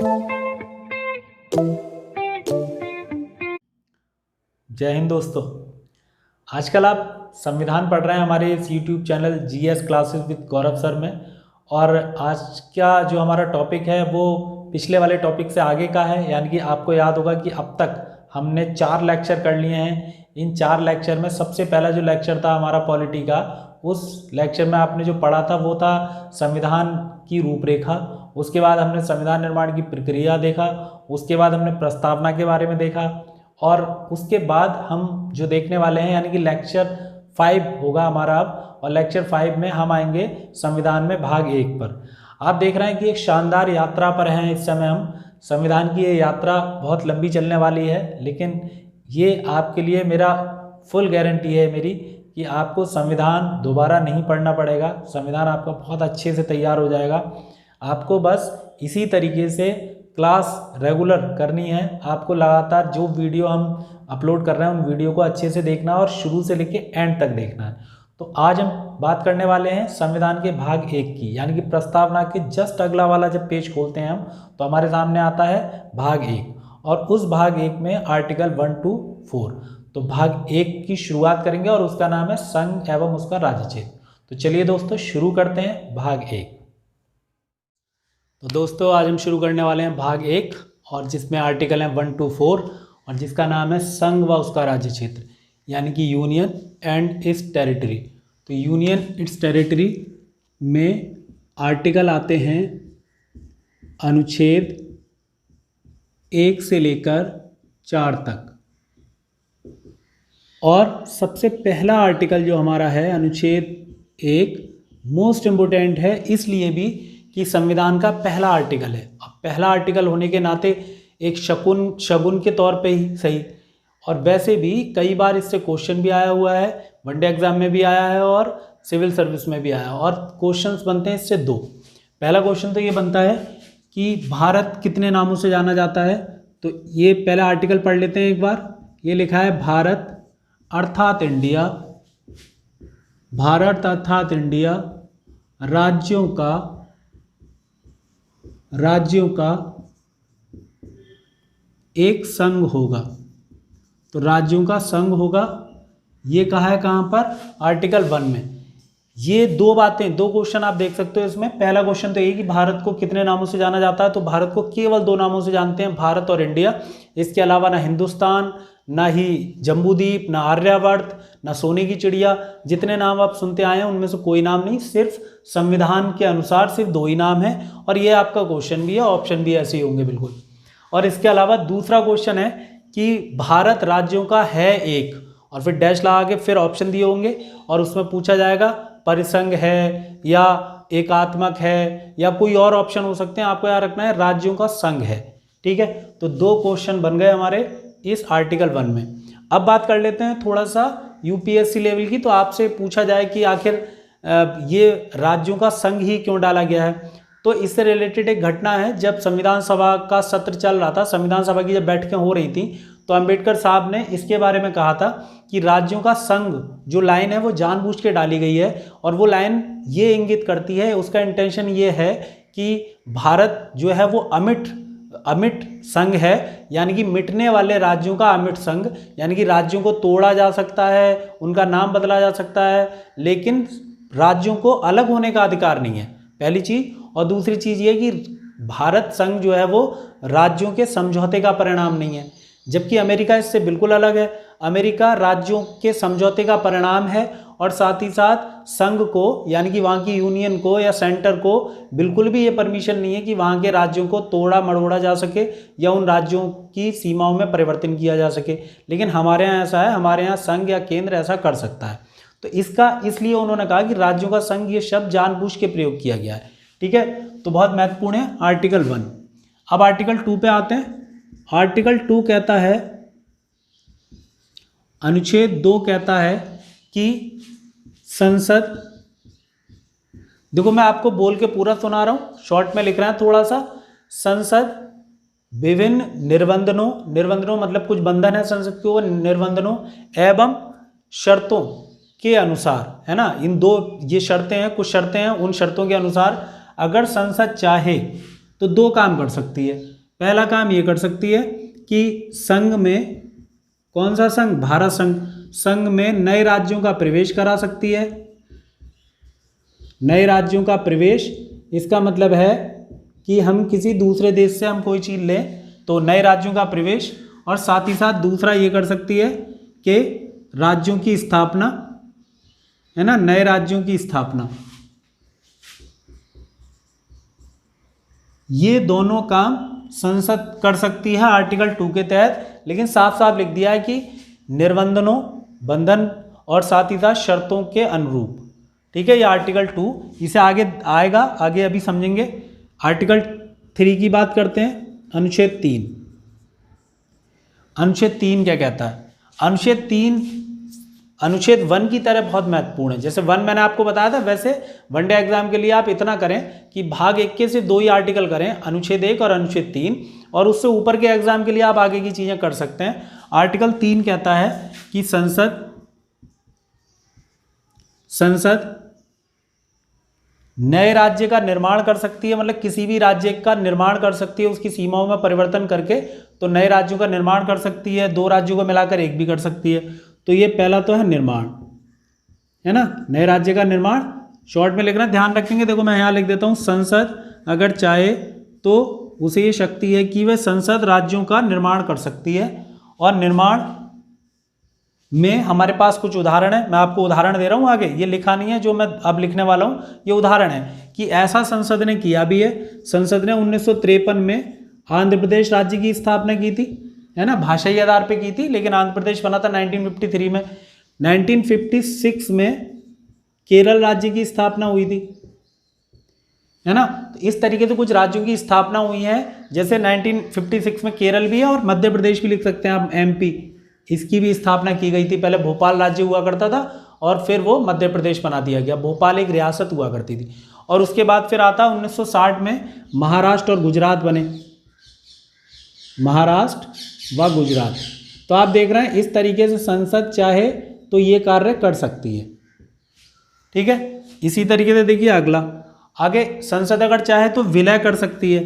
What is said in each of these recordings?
जय हिंद दोस्तों। आजकल आप संविधान पढ़ रहे हैं हमारे इस YouTube channel GS classes with Gaurav sir में। और आज का जो हमारा टॉपिक है वो पिछले वाले टॉपिक से आगे का है। यानी कि आपको याद होगा कि अब तक हमने 4 लेक्चर कर लिए हैं। इन 4 लेक्चर में सबसे पहला जो लेक्चर था हमारा पॉलिटी का, उस लेक्चर में आपने जो पढ़ा था वो था संविधान की रूपरेखा। उसके बाद हमने संविधान निर्माण की प्रक्रिया देखा। उसके बाद हमने प्रस्तावना के बारे में देखा। और उसके बाद हम जो देखने वाले हैं यानी कि लेक्चर 5 होगा हमारा अब। और लेक्चर 5 में हम आएंगे संविधान में भाग 1 पर। आप देख रहे हैं कि एक शानदार यात्रा पर हैं इस समय हम। संविधान की ये यात्रा बहुत लंबी चलने वाली है, लेकिन ये आपके लिए मेरा फुल गारंटी है मेरी कि आपको संविधान दोबारा नहीं पढ़ना पड़ेगा। संविधान आपका बहुत अच्छे से तैयार हो जाएगा। आपको बस इसी तरीके से क्लास रेगुलर करनी है। आपको लगातार जो वीडियो हम अपलोड कर रहे हैं उन वीडियो को अच्छे से देखना और शुरू से लेके एंड तक देखना है। तो आज हम बात करने वाले हैं संविधान के भाग 1 की, यानी कि प्रस्तावना के जस्ट अगला वाला जब पेज खोलते हैं हम तो हमारे सामने आता है भाग 1। और उस भाग 1 में आर्टिकल 1 to 4। तो भाग 1 की शुरुआत करेंगे और उसका नाम है संघ एवं उसका राज्य क्षेत्र। तो चलिए दोस्तों शुरू करते हैं भाग 1। तो दोस्तों आज हम शुरू करने वाले हैं भाग 1 और जिसमें आर्टिकल हैं 1 to 4 और जिसका नाम है संघ व उसका राज्य क्षेत्र, यानी कि यूनियन एंड इट्स टेरिटरी। तो यूनियन इट्स टेरिटरी में आर्टिकल आते हैं अनुच्छेद 1 से लेकर 4 तक। और सबसे पहला आर्टिकल जो हमारा है अनुच्छेद 1 मोस्ट इम्पोर्टेंट है, इसलिए भी कि संविधान का पहला आर्टिकल है। अब पहला आर्टिकल होने के नाते एक शगुन के तौर पे ही सही, और वैसे भी कई बार इससे क्वेश्चन भी आया हुआ है, वनडे एग्जाम में भी आया है और सिविल सर्विस में भी आया है। और क्वेश्चंस बनते हैं इससे 2। पहला क्वेश्चन तो ये बनता है कि भारत कितने नामों से जाना जाता है। तो ये पहला आर्टिकल पढ़ लेते हैं एक बार। ये लिखा है भारत अर्थात इंडिया, भारत अर्थात इंडिया राज्यों का एक संघ होगा। तो राज्यों का संघ होगा, ये कहा है कहाँ पर, आर्टिकल 1 में। ये 2 बातें, 2 क्वेश्चन आप देख सकते हो इसमें। पहला क्वेश्चन तो ये कि भारत को कितने नामों से जाना जाता है। तो भारत को केवल 2 नामों से जानते हैं, भारत और इंडिया। इसके अलावा ना हिंदुस्तान, ना ही जम्बूद्वीप, ना आर्यावर्त, ना सोने की चिड़िया, जितने नाम आप सुनते आए हैं उनमें से कोई नाम नहीं। सिर्फ संविधान के अनुसार सिर्फ 2 ही नाम है। और ये आपका क्वेश्चन भी है, ऑप्शन भी ऐसे ही होंगे बिल्कुल। और इसके अलावा दूसरा क्वेश्चन है कि भारत राज्यों का है एक, और फिर डैश लगा के फिर ऑप्शन दिए होंगे और उसमें पूछा जाएगा परिसंघ है या एकात्मक है या कोई और ऑप्शन हो सकते हैं। आपको याद रखना है राज्यों का संघ है। ठीक है, तो 2 क्वेश्चन बन गए हमारे इस आर्टिकल 1 में। अब बात कर लेते हैं थोड़ा सा यूपीएससी लेवल की। तो आपसे पूछा जाए कि आखिर ये राज्यों का संघ ही क्यों डाला गया है। तो इससे रिलेटेड एक घटना है, जब संविधान सभा का सत्र चल रहा था, संविधान सभा की जब बैठकें हो रही थी, तो अंबेडकर साहब ने इसके बारे में कहा था कि राज्यों का संघ जो लाइन है वो जानबूझ के डाली गई है। और वो लाइन ये इंगित करती है, उसका इंटेंशन ये है कि भारत जो है वो अमिट संघ है, यानी कि मिटने वाले राज्यों का अमिट संघ। यानी कि राज्यों को तोड़ा जा सकता है, उनका नाम बदला जा सकता है, लेकिन राज्यों को अलग होने का अधिकार नहीं है, पहली चीज। और दूसरी चीज ये कि भारत संघ जो है वो राज्यों के समझौते का परिणाम नहीं है, जबकि अमेरिका इससे बिल्कुल अलग है। अमेरिका राज्यों के समझौते का परिणाम है और साथ ही साथ संघ को, यानी कि वहाँ की यूनियन को या सेंटर को बिल्कुल भी ये परमिशन नहीं है कि वहाँ के राज्यों को तोड़ा मड़ोड़ा जा सके या उन राज्यों की सीमाओं में परिवर्तन किया जा सके। लेकिन हमारे यहाँ ऐसा है, हमारे यहाँ संघ या केंद्र ऐसा कर सकता है। तो इसलिए उन्होंने कहा कि राज्यों का संघ ये शब्द जानबूझ के प्रयोग किया गया है। ठीक है, तो बहुत महत्वपूर्ण है आर्टिकल 1। अब आर्टिकल 2 पे आते हैं। आर्टिकल 2 कहता है, अनुच्छेद 2 कहता है कि संसद, देखो मैं आपको बोल के पूरा सुना रहा हूं, शॉर्ट में लिख रहे हैं थोड़ा सा। संसद विभिन्न निर्बंधनों मतलब कुछ बंधन है संसद के, वो निर्बंधनों एवं शर्तों के अनुसार, है ना, इन 2 ये शर्तें हैं, कुछ शर्तें हैं, उन शर्तों के अनुसार अगर संसद चाहे तो दो काम कर सकती है। पहला काम ये कर सकती है कि संघ में, कौन सा संघ, भारत संघ, संघ में नए राज्यों का प्रवेश करा सकती है। नए राज्यों का प्रवेश, इसका मतलब है कि हम किसी दूसरे देश से हम कोई चीज़ लें तो नए राज्यों का प्रवेश, और साथ ही साथ दूसरा ये कर सकती है कि राज्यों की स्थापना, है ना, नए राज्यों की स्थापना। ये दोनों काम संसद कर सकती है आर्टिकल 2 के तहत, लेकिन साफ साफ लिख दिया है कि निर्बंधनों, बंधन और साथ ही साथ शर्तों के अनुरूप। ठीक है, ये आर्टिकल 2, इसे आगे आएगा, आगे अभी समझेंगे। आर्टिकल 3 की बात करते हैं, अनुच्छेद 3। अनुच्छेद 3 क्या कहता है? अनुच्छेद 3 अनुच्छेद 1 की तरह बहुत महत्वपूर्ण है। जैसे 1 मैंने आपको बताया था, वैसे वनडे एग्जाम के लिए आप इतना करें कि भाग 1 के सिर्फ 2 ही आर्टिकल करें, अनुच्छेद 1 और अनुच्छेद 3, और उससे ऊपर के एग्जाम के लिए आप आगे की चीज़ें कर सकते हैं। आर्टिकल 3 कहता है कि संसद नए राज्य का निर्माण कर सकती है, मतलब किसी भी राज्य का निर्माण कर सकती है, उसकी सीमाओं में परिवर्तन करके, तो नए राज्यों का निर्माण कर सकती है, 2 राज्यों को मिलाकर एक भी कर सकती है। तो ये पहला तो है निर्माण, है ना, नए राज्य का निर्माण। शॉर्ट में लिखना, ध्यान रखेंगे, देखो मैं यहाँ लिख देता हूँ, संसद अगर चाहे तो उसे ये शक्ति है कि वह संसद राज्यों का निर्माण कर सकती है। और निर्माण में हमारे पास कुछ उदाहरण है, मैं आपको उदाहरण दे रहा हूँ आगे, ये लिखा नहीं है जो मैं अब लिखने वाला हूँ, ये उदाहरण है कि ऐसा संसद ने किया भी है। संसद ने 1953 में आंध्र प्रदेश राज्य की स्थापना की थी, है ना, भाषाई आधार पे की थी, लेकिन आंध्र प्रदेश बना था 1953 में। 1956 में केरल राज्य की स्थापना हुई थी, है ना। तो इस तरीके से कुछ राज्यों की स्थापना हुई है, जैसे 1956 में केरल भी है, और मध्य प्रदेश भी लिख सकते हैं आप, MP, इसकी भी स्थापना की गई थी। पहले भोपाल राज्य हुआ करता था और फिर वो मध्य प्रदेश बना दिया गया, भोपाल एक रियासत हुआ करती थी। और उसके बाद फिर आता 1960 में महाराष्ट्र और गुजरात बने, महाराष्ट्र व गुजरात। तो आप देख रहे हैं इस तरीके से संसद चाहे तो ये कार्य कर सकती है। ठीक है, इसी तरीके से देखिए अगला, आगे संसद अगर चाहे तो विलय कर सकती है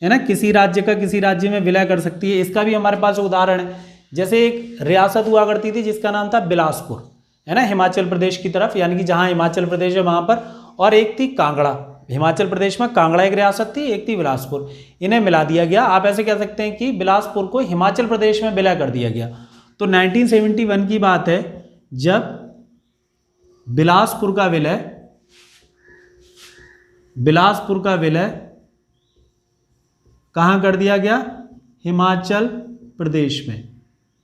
ना, किसी राज्य का किसी राज्य में विलय कर सकती है। इसका भी हमारे पास उदाहरण है, जैसे एक रियासत हुआ करती थी जिसका नाम था बिलासपुर, है ना, हिमाचल प्रदेश की तरफ, यानी कि जहाँ हिमाचल प्रदेश है वहाँ पर, और एक थी कांगड़ा, हिमाचल प्रदेश में कांगड़ा एक रियासत थी, एक थी बिलासपुर, इन्हें मिला दिया गया। आप ऐसे कह सकते हैं कि बिलासपुर को हिमाचल प्रदेश में विलय कर दिया गया। तो 1971 की बात है जब बिलासपुर का विलय कहाँ कर दिया गया? हिमाचल प्रदेश में,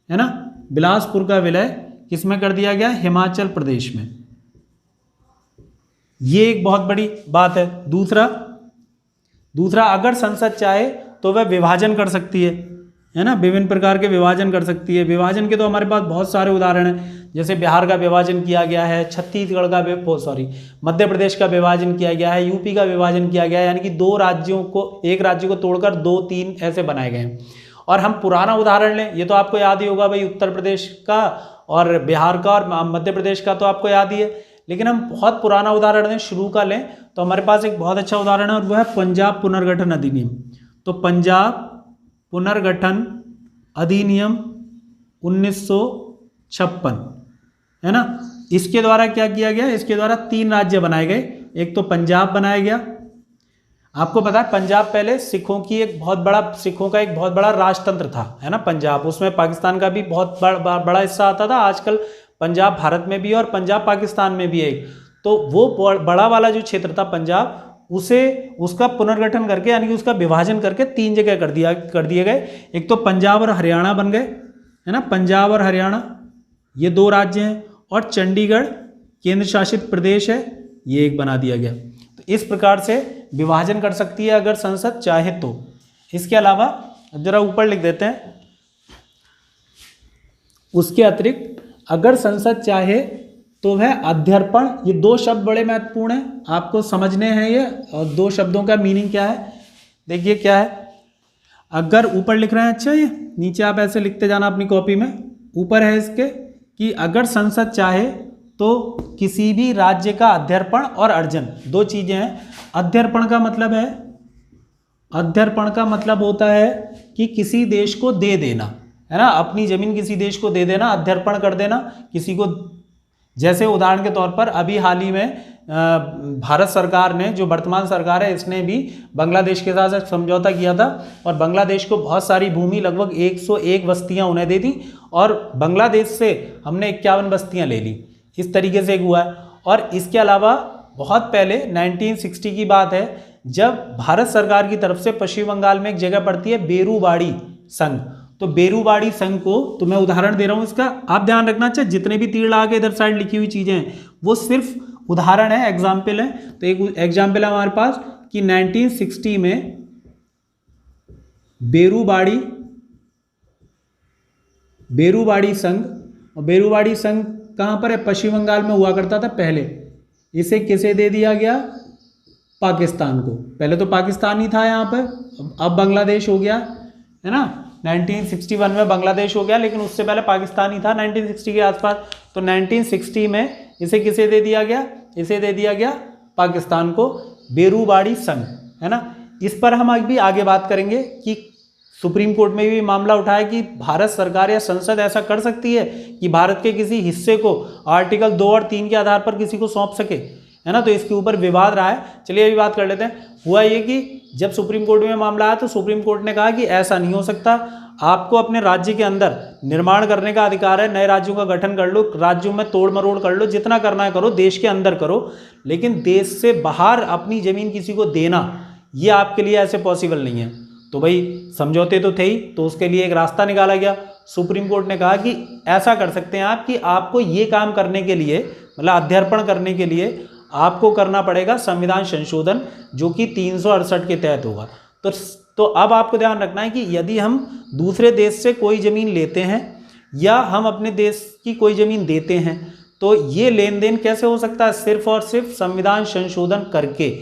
है ना, बिलासपुर का विलय किस में कर दिया गया? हिमाचल प्रदेश में। ये एक बहुत बड़ी बात है। दूसरा अगर संसद चाहे तो वह विभाजन कर सकती है ना, विभिन्न प्रकार के विभाजन कर सकती है। विभाजन के तो हमारे पास बहुत सारे उदाहरण हैं, जैसे बिहार का विभाजन किया गया है, छत्तीसगढ़ का मध्य प्रदेश का विभाजन किया गया है, यूपी का विभाजन किया गया है, यानी कि 2 राज्यों को, एक राज्य को तोड़कर 2-3 ऐसे बनाए गए हैं। और हम पुराना उदाहरण लें, ये तो आपको याद ही होगा भाई, उत्तर प्रदेश का और बिहार का और मध्य प्रदेश का तो आपको याद ही है, लेकिन हम बहुत पुराना उदाहरण लें, शुरू का लें, तो हमारे पास एक बहुत अच्छा उदाहरण है और वो है पंजाब पुनर्गठन अधिनियम। तो पंजाब पुनर्गठन अधिनियम 1956, है ना, इसके द्वारा क्या किया गया? इसके द्वारा 3 राज्य बनाए गए। एक तो पंजाब बनाया गया, आपको पता है पंजाब पहले सिखों का एक बहुत बड़ा राजतंत्र था, है ना पंजाब, उसमें पाकिस्तान का भी बहुत बड़ा हिस्सा आता था। आजकल पंजाब भारत में भी है और पंजाब पाकिस्तान में भी है। तो वो बड़ा वाला जो क्षेत्र था पंजाब, उसका पुनर्गठन करके, यानी कि उसका विभाजन करके 3 जगह कर दिए गए। एक तो पंजाब और हरियाणा बन गए, है ना, पंजाब और हरियाणा ये 2 राज्य हैं, और चंडीगढ़ केंद्र शासित प्रदेश है, ये एक बना दिया गया। तो इस प्रकार से विभाजन कर सकती है अगर संसद चाहे तो। इसके अलावा जरा ऊपर लिख देते हैं, उसके अतिरिक्त अगर संसद चाहे तो वह अध्यर्पण, ये 2 शब्द बड़े महत्वपूर्ण हैं, आपको समझने हैं ये, और 2 शब्दों का मीनिंग क्या है देखिए क्या है। अगर ऊपर लिख रहे हैं, अच्छा ये नीचे आप ऐसे लिखते जाना अपनी कॉपी में, ऊपर है इसके कि अगर संसद चाहे तो किसी भी राज्य का अध्यर्पण और अर्जन 2 चीजें हैं। अध्यर्पण का मतलब है अध्यर्पण का मतलब होता है कि किसी देश को दे देना, है ना, अपनी जमीन किसी देश को दे देना, अध्यर्पण कर देना किसी को। जैसे उदाहरण के तौर पर अभी हाल ही में भारत सरकार ने, जो वर्तमान सरकार है, इसने भी बांग्लादेश के साथ एक समझौता किया था और बांग्लादेश को बहुत सारी भूमि, लगभग 101 बस्तियां उन्हें दे दी और बांग्लादेश से हमने 51 बस्तियां ले ली। इस तरीके से हुआ है। और इसके अलावा बहुत पहले 1960 की बात है, जब भारत सरकार की तरफ से पश्चिम बंगाल में एक जगह पड़ती है बेरूबाड़ी संघ, तो बेरूबाड़ी संघ को, तो मैं उदाहरण दे रहा हूं इसका, आप ध्यान रखना चाहिए जितने भी तीर लगा के इधर साइड लिखी हुई चीजें हैं वो सिर्फ उदाहरण है, एग्जाम्पल है। तो एक एग्जाम्पल है हमारे पास कि 1960 में बेरूबाड़ी संघ, और बेरूबाड़ी संघ कहां पर है? पश्चिम बंगाल में हुआ करता था पहले। इसे किसे दे दिया गया? पाकिस्तान को। पहले तो पाकिस्तान ही था यहाँ पर, अब बांग्लादेश हो गया, है ना। 1961 में बांग्लादेश हो गया, लेकिन उससे पहले पाकिस्तान ही था 1960 के आसपास। तो 1960 में इसे किसे दे दिया गया? इसे दे दिया गया पाकिस्तान को, बेरूबाड़ी संघ, है ना। इस पर हम अभी आगे बात करेंगे कि सुप्रीम कोर्ट में भी मामला उठाया कि भारत सरकार या संसद ऐसा कर सकती है कि भारत के किसी हिस्से को आर्टिकल 2 और 3 के आधार पर किसी को सौंप सके, है ना। तो इसके ऊपर विवाद रहा है। चलिए अभी बात कर लेते हैं। हुआ ये कि जब सुप्रीम कोर्ट में मामला आया तो सुप्रीम कोर्ट ने कहा कि ऐसा नहीं हो सकता, आपको अपने राज्य के अंदर निर्माण करने का अधिकार है, नए राज्यों का गठन कर लो, राज्यों में तोड़ मरोड़ कर लो, जितना करना है करो, देश के अंदर करो, लेकिन देश से बाहर अपनी जमीन किसी को देना ये आपके लिए ऐसे पॉसिबल नहीं है। तो भाई समझौते तो थे ही, तो उसके लिए एक रास्ता निकाला गया। सुप्रीम कोर्ट ने कहा कि ऐसा कर सकते हैं आप कि आपको ये काम करने के लिए, मतलब अध्यर्पण करने के लिए आपको करना पड़ेगा संविधान संशोधन, जो कि 368 के तहत होगा। तो अब आपको ध्यान रखना है कि यदि हम दूसरे देश से कोई ज़मीन लेते हैं या हम अपने देश की कोई ज़मीन देते हैं, तो ये लेन देन कैसे हो सकता है? सिर्फ और सिर्फ संविधान संशोधन करके।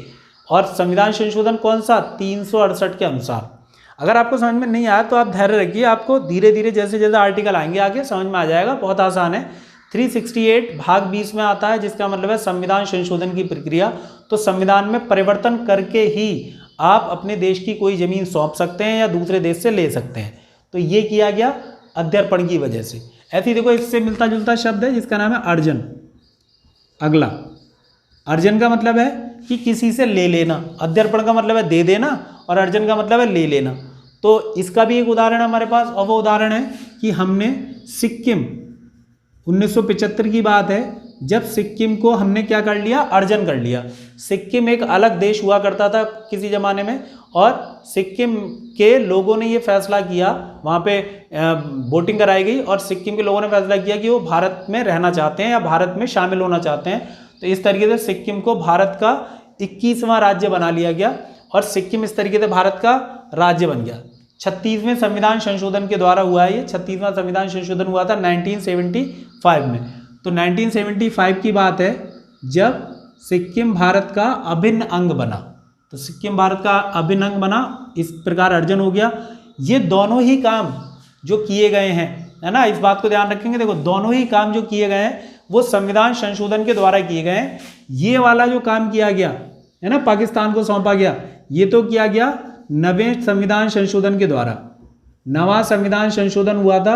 और संविधान संशोधन कौन सा? 368 के अनुसार। अगर आपको समझ में नहीं आया तो आप धैर्य रखिए, आपको धीरे धीरे जैसे जैसे आर्टिकल आएंगे आगे समझ में आ जाएगा, बहुत आसान है। 368 भाग 20 में आता है, जिसका मतलब है संविधान संशोधन की प्रक्रिया। तो संविधान में परिवर्तन करके ही आप अपने देश की कोई जमीन सौंप सकते हैं या दूसरे देश से ले सकते हैं। तो ये किया गया अध्यर्पण की वजह से। ऐसे ही देखो, इससे मिलता जुलता शब्द है जिसका नाम है अर्जन। अगला, अर्जन का मतलब है कि किसी से ले लेना, अध्यर्पण का मतलब है दे देना और अर्जन का मतलब है ले लेना। तो इसका भी एक उदाहरण है हमारे पास, और वो उदाहरण है कि हमने सिक्किम 1975 की बात है, जब सिक्किम को हमने क्या कर लिया? अर्जन कर लिया। सिक्किम एक अलग देश हुआ करता था किसी ज़माने में, और सिक्किम के लोगों ने ये फैसला किया, वहाँ पे वोटिंग कराई गई और सिक्किम के लोगों ने फैसला किया कि वो भारत में रहना चाहते हैं या भारत में शामिल होना चाहते हैं। तो इस तरीके से सिक्किम को भारत का 21वां राज्य बना लिया गया और सिक्किम इस तरीके से भारत का राज्य बन गया। 36वें संविधान संशोधन के द्वारा हुआ है ये। 36वां संविधान संशोधन हुआ था 1975 में। तो 1975 की बात है जब सिक्किम भारत का अभिन्न अंग बना। तो सिक्किम भारत का अभिन्न अंग बना, इस प्रकार अर्जन हो गया। ये दोनों ही काम जो किए गए हैं, है ना, इस बात को ध्यान रखेंगे। देखो, दोनों ही काम जो किए गए हैं वो संविधान संशोधन के द्वारा किए गए हैं। ये वाला जो काम किया गया है ना, पाकिस्तान को सौंपा गया, ये तो किया गया नवें संविधान संशोधन के द्वारा। नवा संविधान संशोधन हुआ था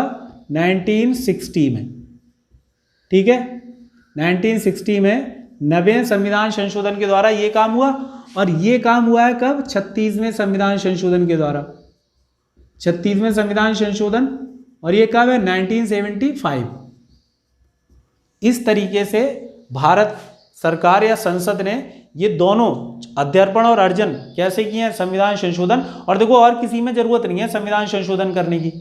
1960 में, ठीक है। 1960 में नवें संविधान संशोधन के द्वारा ये काम हुआ, और ये काम हुआ है कब? 36वें संविधान संशोधन के द्वारा। 36वें संविधान संशोधन, और ये कब है? 1975। इस तरीके से भारत सरकार या संसद ने ये दोनों अध्यर्पण और अर्जन कैसे किए हैं? संविधान संशोधन। और देखो, और किसी में जरूरत नहीं है संविधान संशोधन करने की।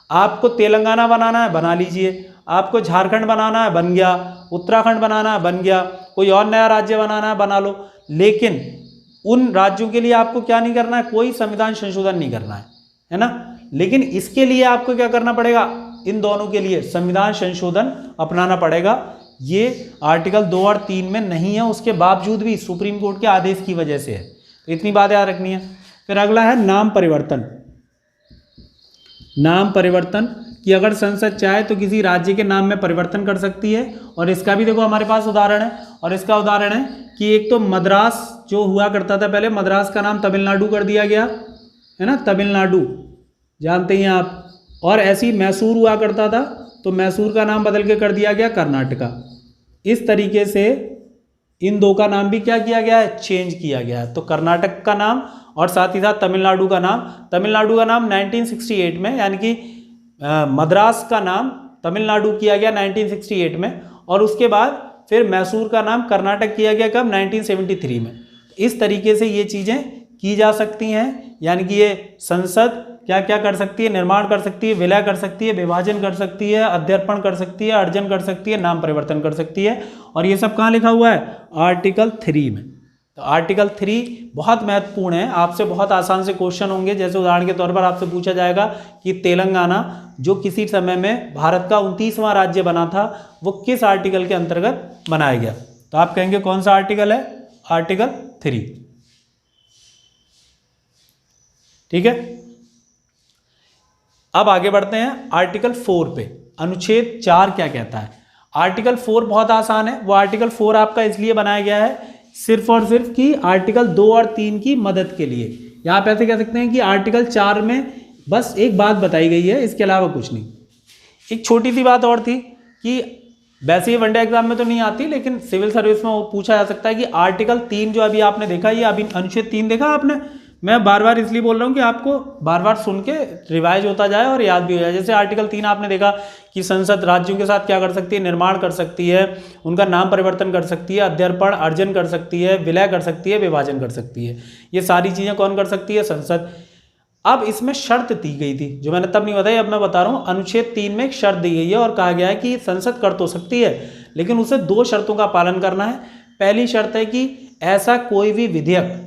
आपको तेलंगाना बनाना है, बना लीजिए। आपको झारखंड बनाना है, बन गया। उत्तराखंड बनाना है, बन गया। कोई और नया राज्य बनाना है, बना लो। लेकिन उन राज्यों के लिए आपको क्या नहीं करना है? कोई संविधान संशोधन नहीं करना है ना। लेकिन इसके लिए आपको क्या करना पड़ेगा? इन दोनों के लिए संविधान संशोधन अपनाना पड़ेगा। ये आर्टिकल 2 और 3 में नहीं है, उसके बावजूद भी सुप्रीम कोर्ट के आदेश की वजह से है। तो इतनी बात याद रखनी है। फिर अगला है नाम परिवर्तन। नाम परिवर्तन कि अगर संसद चाहे तो किसी राज्य के नाम में परिवर्तन कर सकती है। और इसका भी देखो हमारे पास उदाहरण है, और इसका उदाहरण है कि एक तो मद्रास जो हुआ करता था पहले, मद्रास का नाम तमिलनाडु कर दिया गया, है ना, तमिलनाडु जानते हैं आप। और ऐसे ही मैसूर हुआ करता था, तो मैसूर का नाम बदल के कर दिया गया कर्नाटका। इस तरीके से इन दो का नाम भी क्या किया गया है, चेंज किया गया है। तो कर्नाटक का नाम और साथ ही साथ तमिलनाडु का नाम 1968 में, यानी कि मद्रास का नाम तमिलनाडु किया गया 1968 में, और उसके बाद फिर मैसूर का नाम कर्नाटक किया गया कब, 1973 में। इस तरीके से ये चीज़ें की जा सकती हैं, यानी कि ये संसद क्या क्या कर सकती है, निर्माण कर सकती है, विलय कर सकती है, विभाजन कर सकती है, अध्यर्पण कर सकती है, अर्जन कर सकती है, नाम परिवर्तन कर सकती है। और ये सब कहाँ लिखा हुआ है, आर्टिकल 3 में। तो आर्टिकल 3 बहुत महत्वपूर्ण है, आपसे बहुत आसान से क्वेश्चन होंगे। जैसे उदाहरण के तौर पर आपसे पूछा जाएगा कि तेलंगाना जो किसी समय में भारत का 29वां राज्य बना था, वो किस आर्टिकल के अंतर्गत बनाया गया, तो आप कहेंगे कौन सा आर्टिकल है, आर्टिकल 3। ठीक है, अब आगे बढ़ते हैं आर्टिकल 4 पे। अनुच्छेद 4 क्या कहता है। आर्टिकल 4 बहुत आसान है। वो आर्टिकल 4 आपका इसलिए बनाया गया है सिर्फ और सिर्फ कि आर्टिकल 2 और 3 की मदद के लिए। यहाँ पे ऐसे कह सकते हैं कि आर्टिकल 4 में बस एक बात बताई गई है, इसके अलावा कुछ नहीं। एक छोटी सी बात और थी कि वैसे ही वनडे एग्जाम में तो नहीं आती, लेकिन सिविल सर्विस में वो पूछा जा सकता है कि आर्टिकल 3 जो अभी आपने देखा, ये अभी अनुच्छेद 3 देखा आपने। मैं बार बार इसलिए बोल रहा हूँ कि आपको बार बार सुन के रिवाइज होता जाए और याद भी हो जाए। जैसे आर्टिकल 3 आपने देखा कि संसद राज्यों के साथ क्या कर सकती है, निर्माण कर सकती है, उनका नाम परिवर्तन कर सकती है, अध्यर्पण अर्जन कर सकती है, विलय कर सकती है, विभाजन कर सकती है। ये सारी चीज़ें कौन कर सकती है, संसद। अब इसमें शर्त दी गई थी, जो मैंने तब नहीं बताई, अब मैं बता रहा हूँ। अनुच्छेद 3 में एक शर्त दी गई है और कहा गया है कि संसद कर तो सकती है, लेकिन उसे 2 शर्तों का पालन करना है। पहली शर्त है कि ऐसा कोई भी विधेयक,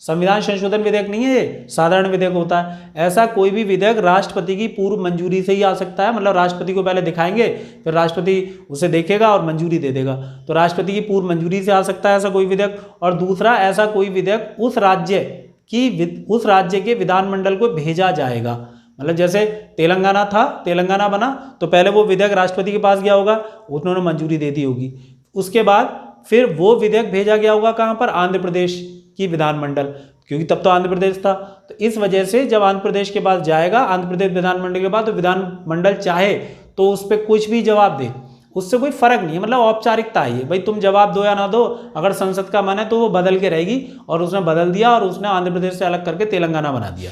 संविधान संशोधन विधेयक नहीं है ये, साधारण विधेयक होता है, ऐसा कोई भी विधेयक राष्ट्रपति की पूर्व मंजूरी से ही आ सकता है। मतलब राष्ट्रपति को पहले दिखाएंगे, फिर राष्ट्रपति उसे देखेगा और मंजूरी दे देगा। तो राष्ट्रपति की पूर्व मंजूरी से आ सकता है ऐसा कोई विधेयक। और दूसरा, ऐसा कोई विधेयक उस राज्य के विधानमंडल को भेजा जाएगा। मतलब जैसे तेलंगाना था, तेलंगाना बना, तो पहले वो विधेयक राष्ट्रपति के पास गया होगा, उन्होंने मंजूरी दे दी होगी। उसके बाद फिर वो विधेयक भेजा गया होगा कहाँ पर, आंध्र प्रदेश की विधानमंडल, क्योंकि तब तो आंध्र प्रदेश था। तो इस वजह से जब आंध्र प्रदेश के पास जाएगा, आंध्र प्रदेश विधानमंडल के बाद, तो विधानमंडल चाहे तो उस पर कुछ भी जवाब दे, उससे कोई फर्क नहीं है। मतलब औपचारिकता है ये, भाई तुम जवाब दो या ना दो, अगर संसद का मन है तो वो बदल के रहेगी। और उसने बदल दिया और उसने आंध्र प्रदेश से अलग करके तेलंगाना बना दिया।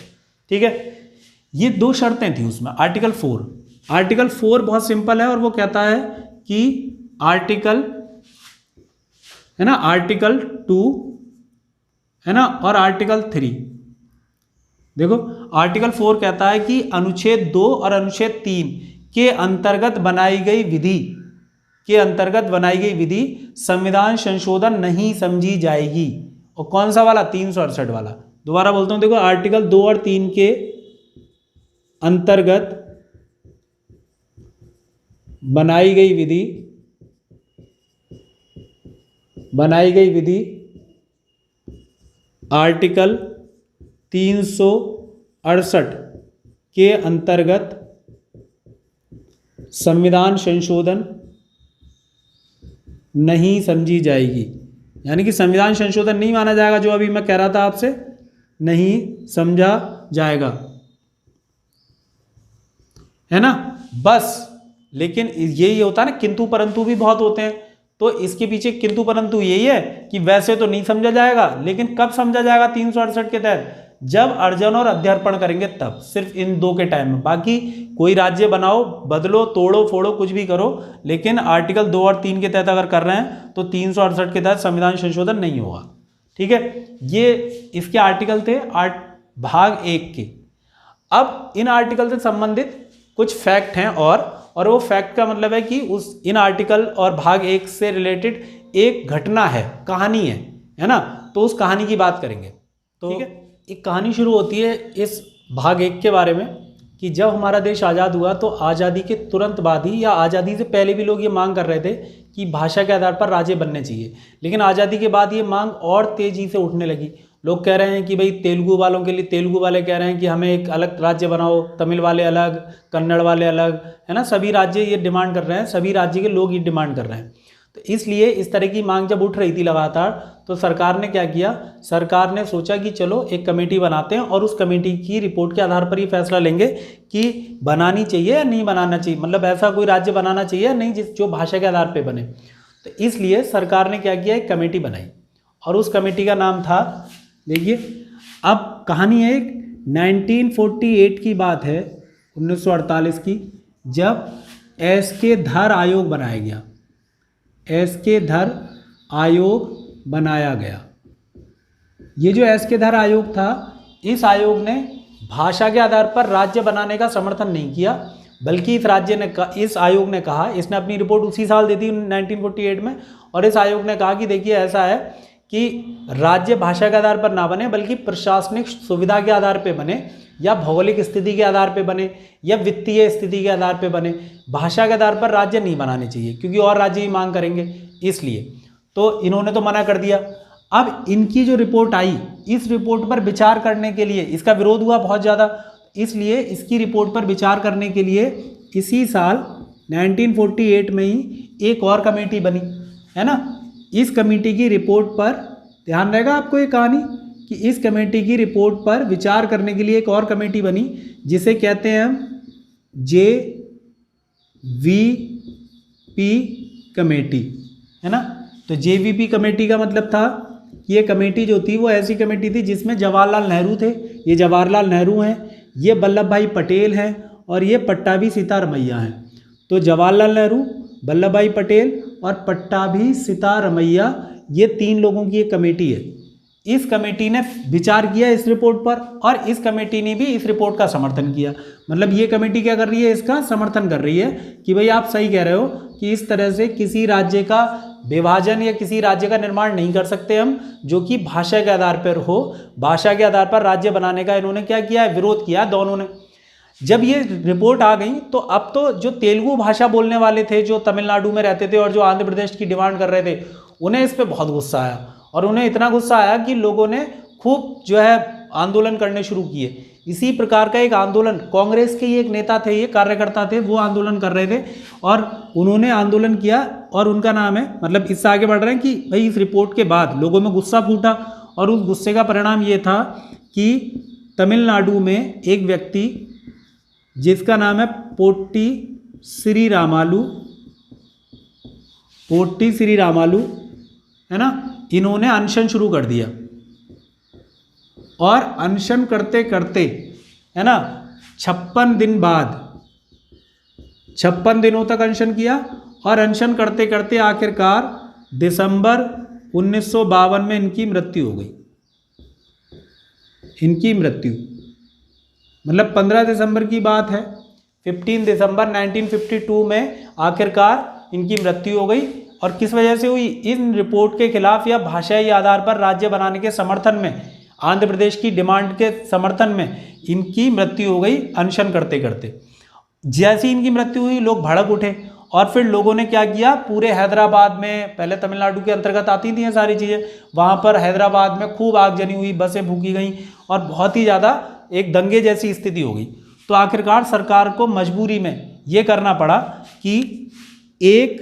ठीक है, ये 2 शर्तें थी उसमें। आर्टिकल 4 बहुत सिंपल है और वो कहता है कि आर्टिकल, है ना, आर्टिकल 2, है ना, और आर्टिकल 3। देखो आर्टिकल 4 कहता है कि अनुच्छेद 2 और अनुच्छेद 3 के अंतर्गत बनाई गई विधि संविधान संशोधन नहीं समझी जाएगी। और कौन सा वाला, 368 वाला। दोबारा बोलता हूं, देखो आर्टिकल 2 और 3 के अंतर्गत बनाई गई विधि आर्टिकल 368 के अंतर्गत संविधान संशोधन नहीं समझी जाएगी। यानी कि संविधान संशोधन नहीं माना जाएगा, जो अभी मैं कह रहा था आपसे, नहीं समझा जाएगा, है ना, बस। लेकिन यही होता है ना, किंतु परंतु भी बहुत होते हैं। तो इसके पीछे किंतु परंतु यही है कि वैसे तो नहीं समझा जाएगा, लेकिन कब समझा जाएगा 368 के तहत, जब अर्जन और अध्यर्पण करेंगे तब, सिर्फ इन 2 के टाइम में। बाकी कोई राज्य बनाओ, बदलो, तोड़ो फोड़ो, कुछ भी करो, लेकिन आर्टिकल 2 और 3 के तहत अगर कर रहे हैं तो 368 के तहत संविधान संशोधन नहीं होगा। ठीक है, ये इसके आर्टिकल थे भाग 1 के। अब इन आर्टिकल से संबंधित कुछ फैक्ट हैं और वो फैक्ट का मतलब है कि इन आर्टिकल और भाग 1 से रिलेटेड एक घटना है, कहानी है ना, तो उस कहानी की बात करेंगे। तो ठीक है, एक कहानी शुरू होती है इस भाग 1 के बारे में कि जब हमारा देश आज़ाद हुआ तो आज़ादी के तुरंत बाद ही, या आज़ादी से पहले भी लोग ये मांग कर रहे थे कि भाषा के आधार पर राज्य बनने चाहिए, लेकिन आज़ादी के बाद ये मांग और तेज़ी से उठने लगी। लोग कह रहे हैं कि भाई तेलुगु वालों के लिए, तेलुगु वाले कह रहे हैं कि हमें एक अलग राज्य बनाओ, तमिल वाले अलग, कन्नड़ वाले अलग, है ना, सभी राज्य ये डिमांड कर रहे हैं, सभी राज्य के लोग ये डिमांड कर रहे हैं। तो इसलिए इस तरह की मांग जब उठ रही थी लगातार, तो सरकार ने क्या किया, सरकार ने सोचा कि चलो एक कमेटी बनाते हैं और उस कमेटी की रिपोर्ट के आधार पर ये फैसला लेंगे कि बनानी चाहिए या नहीं बनाना चाहिए, मतलब ऐसा कोई राज्य बनाना चाहिए या नहीं जो भाषा के आधार पर बने। तो इसलिए सरकार ने क्या किया, एक कमेटी बनाई और उस कमेटी का नाम था, देखिए अब कहानी है एक 1948 की बात है, 1948 की, जब एस.के. धर आयोग बनाया गया, एस.के. धर आयोग बनाया गया। ये जो एस.के. धर आयोग था, इस आयोग ने भाषा के आधार पर राज्य बनाने का समर्थन नहीं किया, बल्कि इस आयोग ने कहा, इसने अपनी रिपोर्ट उसी साल दी थी 1948 में, और इस आयोग ने कहा कि देखिए ऐसा है कि राज्य भाषा के आधार पर ना बने बल्कि प्रशासनिक सुविधा के आधार पर बने, या भौगोलिक स्थिति के आधार पर बने, या वित्तीय स्थिति के आधार पर बने। भाषा के आधार पर राज्य नहीं बनाने चाहिए क्योंकि और राज्य ही मांग करेंगे, इसलिए तो इन्होंने तो मना कर दिया। अब इनकी जो रिपोर्ट आई, इस रिपोर्ट पर विचार करने के लिए, इसका विरोध हुआ बहुत ज़्यादा, इसलिए इसकी रिपोर्ट पर विचार करने के लिए इसी साल 1948 में ही एक और कमेटी बनी, है ना। इस कमेटी की रिपोर्ट पर ध्यान रहेगा आपको ये कहानी कि इस कमेटी की रिपोर्ट पर विचार करने के लिए एक और कमेटी बनी, जिसे कहते हैं हम JVP कमेटी, है ना। तो JVP कमेटी का मतलब था कि ये कमेटी जो थी वो ऐसी कमेटी थी जिसमें जवाहरलाल नेहरू थे, ये जवाहरलाल नेहरू हैं, ये वल्लभ भाई पटेल हैं और ये पट्टाभी सीतारमैया हैं। तो जवाहरलाल नेहरू, वल्लभ भाई पटेल और पट्टाभी सीतारमैया, ये 3 लोगों की एक कमेटी है। इस कमेटी ने विचार किया इस रिपोर्ट पर और इस कमेटी ने भी इस रिपोर्ट का समर्थन किया। मतलब ये कमेटी क्या कर रही है, इसका समर्थन कर रही है कि भाई आप सही कह रहे हो कि इस तरह से किसी राज्य का विभाजन या किसी राज्य का निर्माण नहीं कर सकते हम जो कि भाषा के आधार पर हो। भाषा के आधार पर राज्य बनाने का इन्होंने क्या किया है, विरोध किया दोनों ने। जब ये रिपोर्ट आ गई तो अब तो जो तेलुगु भाषा बोलने वाले थे, जो तमिलनाडु में रहते थे और जो आंध्र प्रदेश की डिमांड कर रहे थे, उन्हें इस पर बहुत गुस्सा आया और उन्हें इतना गुस्सा आया कि लोगों ने खूब जो है आंदोलन करने शुरू किए। इसी प्रकार का एक आंदोलन, कांग्रेस के ही एक नेता थे, ये कार्यकर्ता थे, वो आंदोलन कर रहे थे और उन्होंने आंदोलन किया और उनका नाम है, मतलब इससे आगे बढ़ रहे हैं कि भाई इस रिपोर्ट के बाद लोगों में गुस्सा फूटा और उस गुस्से का परिणाम ये था कि तमिलनाडु में एक व्यक्ति जिसका नाम है पोट्टी श्री रामालू, है ना, इन्होंने अनशन शुरू कर दिया और अनशन करते करते, है ना, 56 दिन बाद, 56 दिनों तक अनशन किया और अनशन करते करते आखिरकार दिसंबर 1952 में इनकी मृत्यु हो गई। इनकी मृत्यु मतलब 15 दिसंबर की बात है, 15 दिसंबर 1952 में आखिरकार इनकी मृत्यु हो गई। और किस वजह से हुई, इन रिपोर्ट के खिलाफ या भाषाई आधार पर राज्य बनाने के समर्थन में, आंध्र प्रदेश की डिमांड के समर्थन में इनकी मृत्यु हो गई अनशन करते करते। जैसी इनकी मृत्यु हुई लोग भड़क उठे और फिर लोगों ने क्या किया, पूरे हैदराबाद में, पहले तमिलनाडु के अंतर्गत आती थी ये सारी चीज़ें, वहाँ पर हैदराबाद में खूब आगजनी हुई, बसें फूकी गई और बहुत ही ज़्यादा एक दंगे जैसी स्थिति हो गई। तो आखिरकार सरकार को मजबूरी में ये करना पड़ा कि 1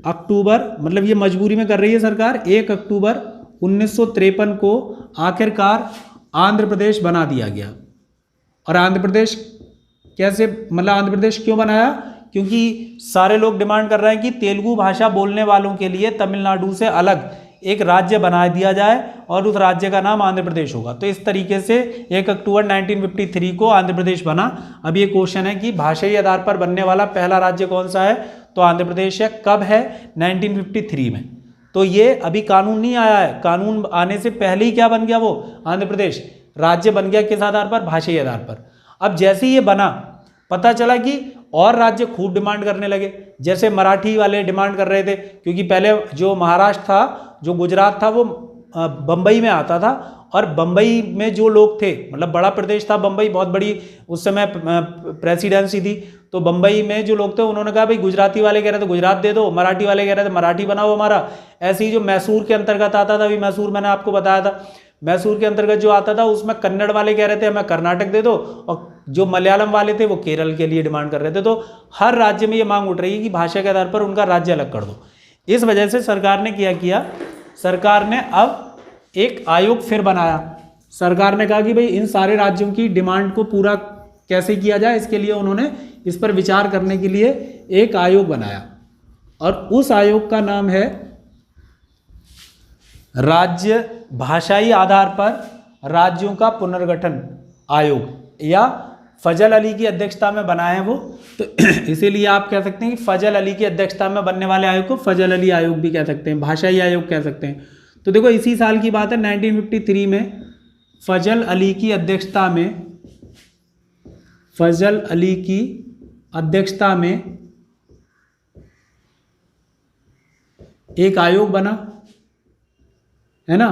अक्टूबर, मतलब ये मजबूरी में कर रही है सरकार, 1 अक्टूबर 1953 को आखिरकार आंध्र प्रदेश बना दिया गया। और आंध्र प्रदेश कैसे, मतलब आंध्र प्रदेश क्यों बनाया, क्योंकि सारे लोग डिमांड कर रहे हैं कि तेलुगु भाषा बोलने वालों के लिए तमिलनाडु से अलग एक राज्य बना दिया जाए और उस राज्य का नाम आंध्र प्रदेश होगा। तो इस तरीके से 1 अक्टूबर 1953 को आंध्र प्रदेश बना। अब ये क्वेश्चन है कि भाषाई आधार पर बनने वाला पहला राज्य कौन सा है, तो आंध्र प्रदेश है। कब है, 1953 में। तो ये अभी कानून नहीं आया है, कानून आने से पहले ही क्या बन गया, वो आंध्र प्रदेश राज्य बन गया। किस आधार पर, भाषाई आधार पर। अब जैसे ही ये बना, पता चला कि और राज्य खूब डिमांड करने लगे। जैसे मराठी वाले डिमांड कर रहे थे, क्योंकि पहले जो महाराष्ट्र था, जो गुजरात था, वो बम्बई में आता था और बम्बई में जो लोग थे, मतलब बड़ा प्रदेश था बम्बई, बहुत बड़ी उस समय प्रेसिडेंसी थी। तो बम्बई में जो लोग थे उन्होंने कहा भाई गुजराती वाले कह रहे थे गुजरात दे दो, मराठी वाले कह रहे थे मराठी बनाओ हमारा। ऐसे ही जो मैसूर के अंतर्गत आता था, अभी मैसूर मैंने आपको बताया था, मैसूर के अंतर्गत जो आता था उसमें कन्नड़ वाले कह रहे थे हमें कर्नाटक दे दो, और जो मलयालम वाले थे वो केरल के लिए डिमांड कर रहे थे। तो हर राज्य में ये मांग उठ रही है कि भाषा के आधार पर उनका राज्य अलग कर दो। इस वजह से सरकार ने क्या किया, सरकार ने अब एक आयोग फिर बनाया। सरकार ने कहा कि भाई इन सारे राज्यों की डिमांड को पूरा कैसे किया जाए, इसके लिए उन्होंने इस पर विचार करने के लिए एक आयोग बनाया और उस आयोग का नाम है राज्य भाषाई आधार पर राज्यों का पुनर्गठन आयोग, या फजल अली की अध्यक्षता में बना है वो, तो इसीलिए आप कह सकते हैं कि फजल अली की अध्यक्षता में बनने वाले आयोग को फजल अली आयोग भी कह सकते हैं, भाषाई आयोग कह सकते हैं। तो देखो इसी साल की बात है, 1953 में फजल अली की अध्यक्षता में, फजल अली की अध्यक्षता में एक आयोग बना, है ना।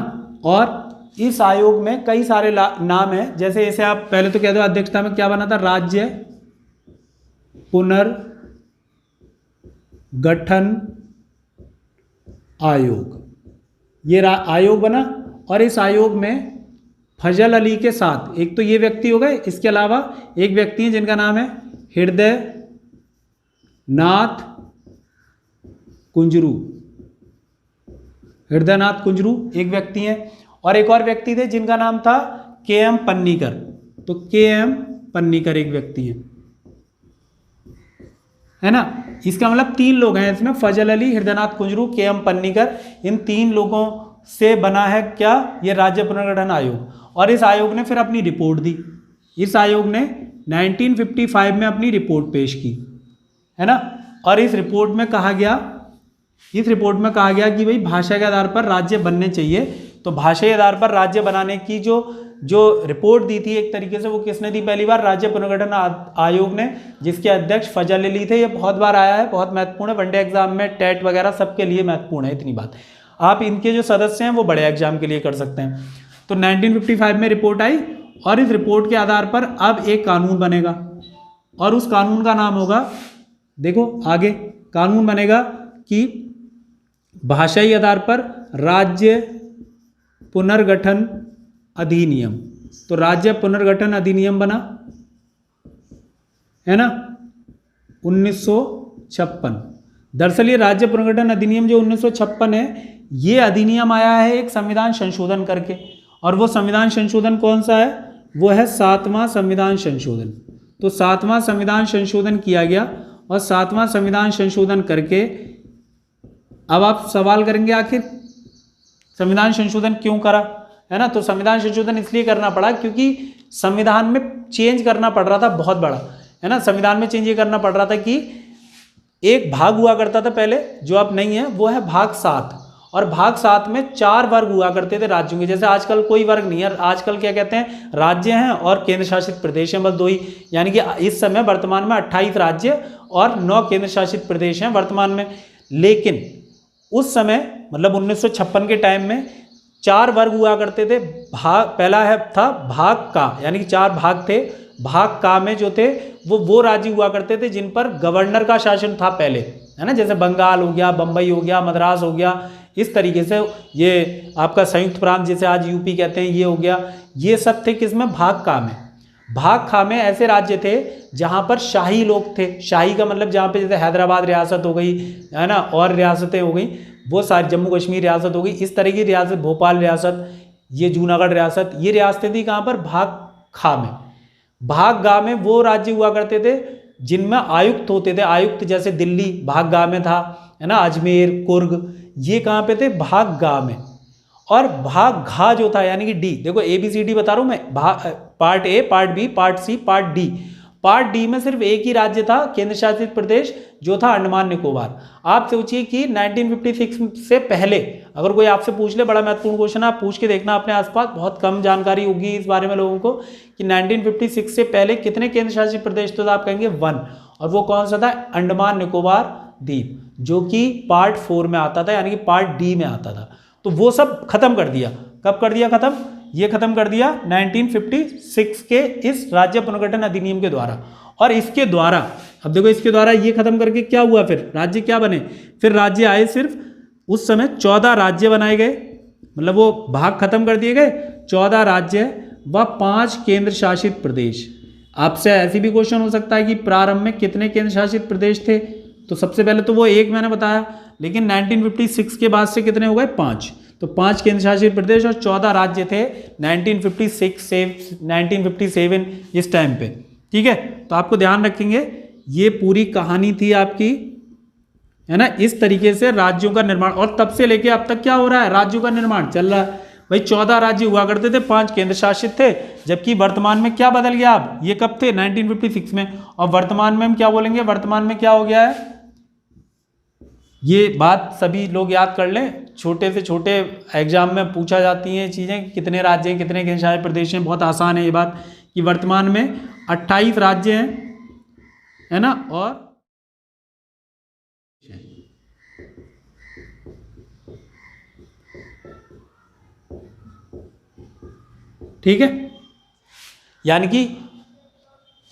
और इस आयोग में कई सारे नाम हैं, जैसे इसे आप पहले तो कह दो अध्यक्षता में क्या बना था, राज्य पुनर्गठन आयोग, ये आयोग बना। और इस आयोग में फजल अली के साथ एक तो ये व्यक्ति हो गए, इसके अलावा एक व्यक्ति है जिनका नाम है हृदय नाथ कुंजरू, हृदयनाथ कुंजरू एक व्यक्ति हैं, और एक और व्यक्ति थे जिनका नाम था के.एम. पन्नीकर। तो के.एम. पन्नीकर एक व्यक्ति है ना। इसका मतलब 3 लोग हैं इसमें, फजल अली, हृदयनाथ कुंजरू, के.एम. पन्नीकर, इन 3 लोगों से बना है क्या, ये राज्य पुनर्गठन आयोग। और इस आयोग ने फिर अपनी रिपोर्ट दी, इस आयोग ने 1955 में अपनी रिपोर्ट पेश की, है ना। और इस रिपोर्ट में कहा गया कि भाई भाषा के आधार पर राज्य बनने चाहिए। तो भाषा के आधार पर राज्य बनाने की जो रिपोर्ट दी थी एक तरीके से, वो किसने दी, पहली बार राज्य पुनर्गठन आयोग ने, जिसके अध्यक्ष फजल अली थे। ये बहुत बार आया है, बहुत महत्वपूर्ण है, वनडे एग्जाम में, टेट वगैरह सबके लिए महत्वपूर्ण है, इतनी बात। आप इनके जो सदस्य हैं वो बड़े एग्जाम के लिए कर सकते हैं। तो 1955 में रिपोर्ट आई और इस रिपोर्ट के आधार पर अब एक कानून बनेगा और उस कानून का नाम होगा, देखो आगे कानून बनेगा कि भाषाई आधार पर राज्य पुनर्गठन अधिनियम। तो राज्य पुनर्गठन अधिनियम बना, है ना, 1956। दरअसल ये राज्य पुनर्गठन अधिनियम जो 1956 है, ये अधिनियम आया है एक संविधान संशोधन करके, और वो संविधान संशोधन कौन सा है, वो है 7वां संविधान संशोधन। तो 7वां संविधान संशोधन किया गया और 7वां संविधान संशोधन करके अब आप सवाल करेंगे आखिर संविधान संशोधन क्यों करा, है ना। तो संविधान संशोधन इसलिए करना पड़ा क्योंकि संविधान में चेंज करना पड़ रहा था बहुत बड़ा, है ना। संविधान में चेंज ये करना पड़ रहा था कि एक भाग हुआ करता था पहले, जो अब नहीं है, वो है भाग 7, और भाग 7 में 4 वर्ग हुआ करते थे राज्यों के। जैसे आजकल कोई वर्ग नहीं है, आजकल क्या कहते हैं, राज्य हैं और केंद्र शासित प्रदेश हैं, बस 2 ही। यानी कि इस समय वर्तमान में 28 राज्य और 9 केंद्र शासित प्रदेश हैं वर्तमान में। लेकिन उस समय मतलब 1956 के टाइम में 4 वर्ग हुआ करते थे। पहला था भाग का, यानी कि 4 भाग थे। भाग का में जो थे वो राज्य हुआ करते थे जिन पर गवर्नर का शासन था पहले, है ना। जैसे बंगाल हो गया, बम्बई हो गया, मद्रास हो गया, इस तरीके से ये आपका संयुक्त प्रांत जिसे आज यूपी कहते हैं, ये हो गया। ये सब थे किसमें, भाग का में। भाग खा में ऐसे राज्य थे जहां पर शाही लोग थे। शाही का मतलब जहां पे जैसे हैदराबाद रियासत हो गई, है ना, और रियासतें हो गई, वो सारी, जम्मू कश्मीर रियासत हो गई, इस तरह की रियासत, भोपाल रियासत, ये जूनागढ़ रियासत, ये रियासतें थी कहाँ पर, भाग खा में। भाग गा में वो राज्य हुआ करते थे जिनमें आयुक्त होते थे। आयुक्त जैसे दिल्ली भाग गा में था, है ना, अजमेर, कुर्ग, ये कहाँ पे थे, भाग गा में। और भाग घा जो था यानी कि डी, देखो ABCD बता रहा हूं मैं, part A, part B, part C, part D. Part D में सिर्फ एक ही राज्य था केंद्र शासित प्रदेश, जो था अंडमान निकोबार। आप सोचिए कि 1956 से पहले अगर कोई आपसे पूछ ले, बड़ा महत्वपूर्ण क्वेश्चन, आप पूछ के देखना अपने आसपास, बहुत कम जानकारी होगी इस बारे में लोगों को, कि 1956 से पहले कितने केंद्र शासित प्रदेश थे, तो आप कहेंगे 1, और वो कौन सा था, अंडमान निकोबार द्वीप, जो कि पार्ट 4 में आता था, यानी कि पार्ट डी में आता था। तो वो सब खत्म कर दिया। कब कर दिया खत्म, ये खत्म कर दिया 1956 के इस राज्य पुनर्गठन अधिनियम के द्वारा। और इसके द्वारा, अब देखो इसके द्वारा ये खत्म करके क्या हुआ, फिर राज्य क्या बने, फिर राज्य आए, सिर्फ उस समय 14 राज्य बनाए गए, मतलब वो भाग खत्म कर दिए गए, 14 राज्य व 5 केंद्र शासित प्रदेश। आपसे ऐसी भी क्वेश्चन हो सकता है कि प्रारंभ में कितने केंद्र शासित प्रदेश थे, तो सबसे पहले तो वो एक मैंने बताया, लेकिन 1956 के बाद से कितने हो गए? 5। तो 5 केंद्र शासित प्रदेश और 14 राज्य थे 1956 से 1957 इस टाइम पे। ठीक है, तो आपको ध्यान रखेंगे, ये पूरी कहानी थी आपकी, है ना। इस तरीके से राज्यों का निर्माण, और तब से लेके अब तक क्या हो रहा है? राज्यों का निर्माण चल रहा है। भाई 14 राज्य हुआ करते थे, 5 केंद्र शासित थे, जबकि वर्तमान में क्या बदल गया? अब ये कब थे? 1956 में, और वर्तमान में हम क्या बोलेंगे? वर्तमान में क्या हो गया है? ये बात सभी लोग याद कर लें, छोटे से छोटे एग्जाम में पूछा जाती हैं चीज़ें, कितने राज्य हैं, कितने केंद्र शासित प्रदेश हैं। बहुत आसान है ये बात कि वर्तमान में 28 राज्य हैं, है ना, और ठीक है, यानी कि,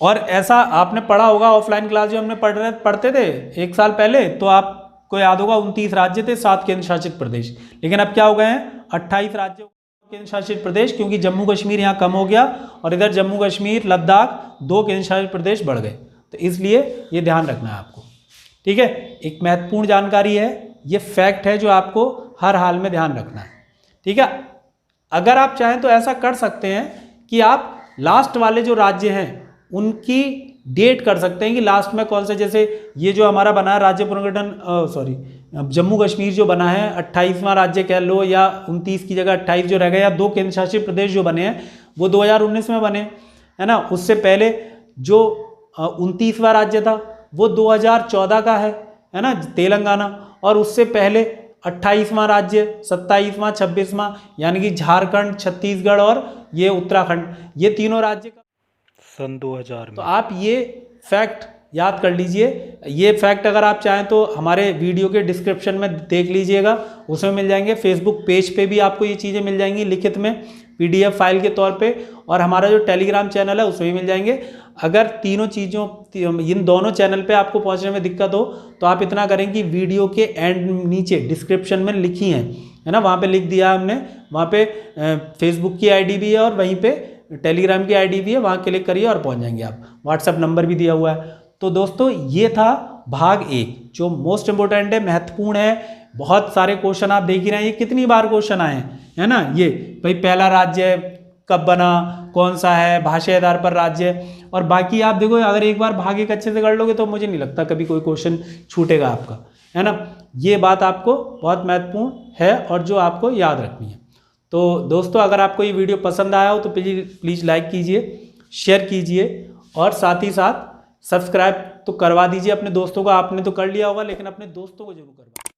और ऐसा आपने पढ़ा होगा ऑफलाइन क्लास जो हमने पढ़ते थे 1 साल पहले, तो आपको याद होगा 29 राज्य थे, 7 केंद्र शासित प्रदेश। लेकिन अब क्या हो गए हैं? 28 राज्य केंद्र शासित प्रदेश, क्योंकि जम्मू कश्मीर यहाँ कम हो गया और इधर जम्मू कश्मीर लद्दाख 2 केंद्र शासित प्रदेश बढ़ गए। तो इसलिए ये ध्यान रखना है आपको। ठीक है, एक महत्वपूर्ण जानकारी है, ये फैक्ट है जो आपको हर हाल में ध्यान रखना है। ठीक है, अगर आप चाहें तो ऐसा कर सकते हैं कि आप लास्ट वाले जो राज्य हैं उनकी डेट कर सकते हैं कि लास्ट में कौन से, जैसे ये जो हमारा बना है राज्य पुनर्गठन, जम्मू कश्मीर जो बना है 28वां राज्य कह लो, या 29 की जगह 28 जो रह गया, या 2 केंद्र शासित प्रदेश जो बने हैं वो 2019 में बने, है ना। उससे पहले जो 29वां राज्य था वो 2014 का है ना, तेलंगाना, और उससे पहले 28वां राज्य, 27वां, 26वां, यानी कि झारखंड, छत्तीसगढ़ और ये उत्तराखंड, ये तीनों राज्य का सन 2000 में। तो आप ये फैक्ट याद कर लीजिए। ये फैक्ट अगर आप चाहें तो हमारे वीडियो के डिस्क्रिप्शन में देख लीजिएगा, उसमें मिल जाएंगे। फेसबुक पेज पे भी आपको ये चीज़ें मिल जाएंगी लिखित में, PDF फाइल के तौर पे, और हमारा जो टेलीग्राम चैनल है उसमें भी मिल जाएंगे। अगर तीनों चीज़ों, इन दोनों चैनल पे आपको पहुंचने में दिक्कत हो तो आप इतना करें कि वीडियो के एंड नीचे डिस्क्रिप्शन में लिखी है ना, वहाँ पे लिख दिया हमने, वहाँ पे फेसबुक की ID भी है और वहीं पे टेलीग्राम की ID भी है, वहाँ क्लिक करिए और पहुँच जाएंगे आप। व्हाट्सएप नंबर भी दिया हुआ है। तो दोस्तों ये था भाग 1 जो मोस्ट इंपोर्टेंट है, महत्वपूर्ण है। बहुत सारे क्वेश्चन आप देख ही रहे हैं, ये कितनी बार क्वेश्चन आए हैं, है ना। ये भाई पहला राज्य कब बना, कौन सा है, भाषा आधार पर राज्य, और बाकी आप देखो, अगर एक बार भाग 1 अच्छे से कर लोगे तो मुझे नहीं लगता कभी कोई क्वेश्चन छूटेगा आपका, है ना। ये बात आपको बहुत महत्वपूर्ण है और जो आपको याद रखनी है। तो दोस्तों अगर आपको ये वीडियो पसंद आया हो तो प्लीज़ लाइक कीजिए, शेयर कीजिए, और साथ ही साथ सब्सक्राइब तो करवा दीजिए अपने दोस्तों को। आपने तो कर लिया होगा, लेकिन अपने दोस्तों को जरूर करवा।